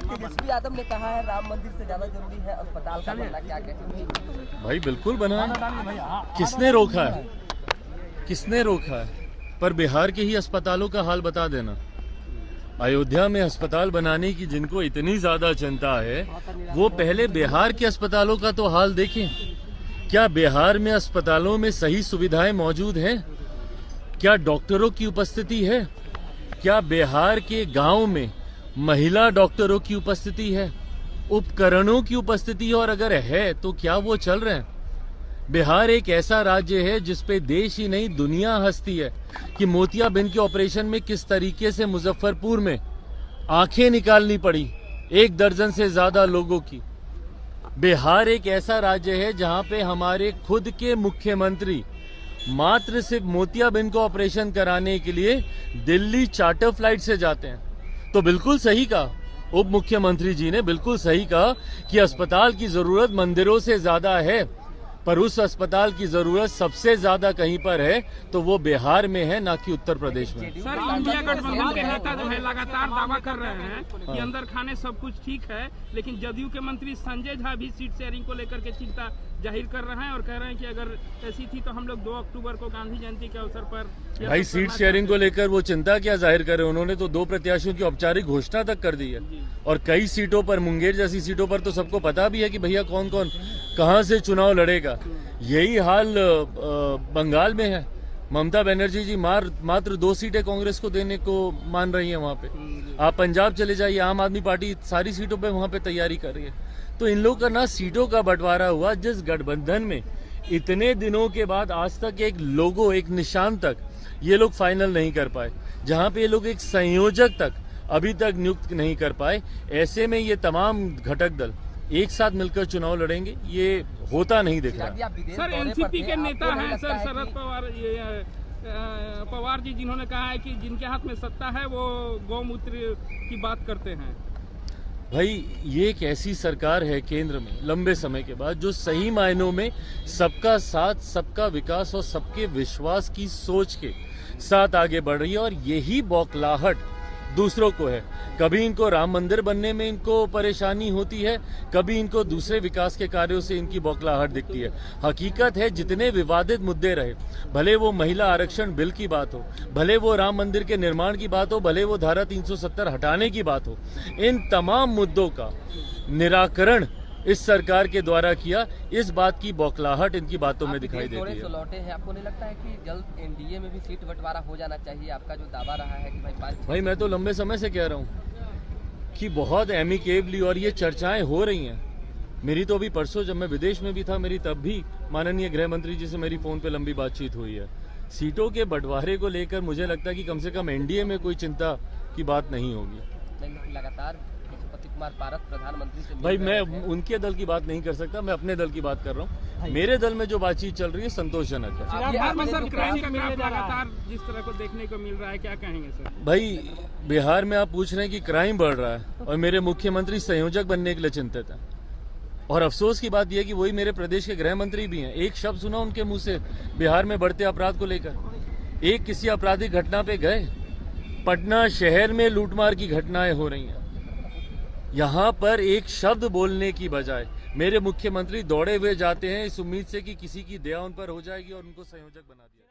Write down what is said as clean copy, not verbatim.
तेजस्वी यादव ने कहा है राम मंदिर से ज्यादा जरूरी है अस्पताल का बनना, क्या कहते भाई बिल्कुल बना है, किसने रोका है, किसने रोका है? पर बिहार के ही अस्पतालों का हाल बता देना। अयोध्या में अस्पताल बनाने की जिनको इतनी ज्यादा चिंता है, वो पहले बिहार के अस्पतालों का तो हाल देखें। क्या बिहार में अस्पतालों में सही सुविधाएं मौजूद हैं? क्या डॉक्टरों की उपस्थिति है? क्या बिहार के गांव में महिला डॉक्टरों की उपस्थिति है, उपकरणों की उपस्थिति है? और अगर है तो क्या वो चल रहे हैं? बिहार एक ऐसा राज्य है जिसपे देश ही नहीं दुनिया हंसती है कि मोतियाबिंद के ऑपरेशन में किस तरीके से मुजफ्फरपुर में आंखें निकालनी पड़ी 1 दर्जन से ज्यादा लोगों की। बिहार एक ऐसा राज्य है जहां पे हमारे खुद के मुख्यमंत्री मात्र सिर्फ मोतियाबिंद को ऑपरेशन कराने के लिए दिल्ली चार्टर फ्लाइट से जाते हैं। तो बिल्कुल सही कहा उप मुख्यमंत्री जी ने, बिल्कुल सही कहा कि अस्पताल की जरूरत मंदिरों से ज्यादा है, पर उस अस्पताल की जरूरत सबसे ज्यादा कहीं पर है तो वो बिहार में है, ना कि उत्तर प्रदेश में। सर, इंडिया गठबंधन के नेता जो है लगातार दावा कर रहे हैं कि अंदर खाने सब कुछ ठीक है, लेकिन जदयू के मंत्री संजय झा भी सीट शेयरिंग को लेकर के चिंता जाहिर कर रहे हैं और कह रहे हैं कि अगर ऐसी थी तो हम लोग 2 अक्टूबर को गांधी जयंती के अवसर पर भाई सीट शेयरिंग को लेकर वो चिंता क्या जाहिर करे? उन्होंने तो 2 प्रत्याशियों की औपचारिक घोषणा तक कर दी है और कई सीटों पर, मुंगेर जैसी सीटों पर तो सबको पता भी है कि भैया कौन कौन कहां से चुनाव लड़ेगा। यही हाल बंगाल में है। ममता बनर्जी जी मात्र 2 सीटें कांग्रेस को देने को मान रही है वहां पे। आप पंजाब चले जाइए, आम आदमी पार्टी सारी सीटों पे वहां पे तैयारी कर रही है। तो इन लोगों का ना सीटों का बंटवारा हुआ, जिस गठबंधन में इतने दिनों के बाद आज तक एक लोगो, एक निशान तक ये लोग फाइनल नहीं कर पाए, जहां पे ये लोग एक संयोजक तक अभी तक नियुक्त नहीं कर पाए, ऐसे में ये तमाम घटक दल एक साथ मिलकर चुनाव लड़ेंगे, ये होता नहीं दिख रहा। सर, एनसीपी के नेता हैं सर शरद पवार, पवार जी, जिन्होंने कहा है कि जिनके हाथ में सत्ता है वो गौमूत्र की बात करते हैं। भाई ये एक ऐसी सरकार है केंद्र में लंबे समय के बाद जो सही मायनों में सबका साथ, सबका विकास और सबके विश्वास की सोच के साथ आगे बढ़ रही है। और यही बौखलाहट दूसरों को है। कभी इनको राम मंदिर बनने में इनको परेशानी होती है, कभी इनको दूसरे विकास के कार्यों से इनकी बौखलाहट दिखती है। हकीकत है जितने विवादित मुद्दे रहे, भले वो महिला आरक्षण बिल की बात हो, भले वो राम मंदिर के निर्माण की बात हो, भले वो धारा 370 हटाने की बात हो, इन तमाम मुद्दों का निराकरण इस सरकार के द्वारा किया। इस बात की बौखलाहट इनकी बातों में दिखाई देती है। लौटे हैं, आपको नहीं लगता है कि जल्द एनडीए में भी सीट बंटवारा हो जाना चाहिए? आपका जो दावा रहा है कि भाई मैं तो लंबे समय से कह रहा हूँ कि बहुत एमिकेबली और ये चर्चाएं हो रही हैं। मेरी तो अभी परसों जब मैं विदेश में भी था, मेरी तब भी माननीय गृह मंत्री जी से मेरी फोन पे लंबी बातचीत हुई है। सीटों के बंटवारे को लेकर मुझे लगता है कि कम से कम एनडीए में कोई चिंता की बात नहीं होगी। लगातार कुमार पारस प्रधानमंत्री से भाई मैं उनके दल की बात नहीं कर सकता, मैं अपने दल की बात कर रहा हूँ। मेरे दल में जो बातचीत चल रही है संतोषजनक है। सर, क्राइम का ग्राफ लगातार जिस तरह को देखने को मिल रहा है, क्या कहेंगे सर? भाई बिहार में आप पूछ रहे हैं कि क्राइम बढ़ रहा है और मेरे मुख्यमंत्री संयोजक बनने के लिए चिंतित है। और अफसोस की बात यह है कि वही मेरे प्रदेश के गृह मंत्री भी हैं। एक शब्द सुना उनके मुंह से बिहार में बढ़ते अपराध को लेकर? एक किसी आपराधिक घटना पे गए? पटना शहर में लूटमार की घटनाएं हो रही हैं, यहां पर एक शब्द बोलने की बजाय मेरे मुख्यमंत्री दौड़े हुए जाते हैं इस उम्मीद से कि किसी की दया उन पर हो जाएगी और उनको संयोजक बना दिया।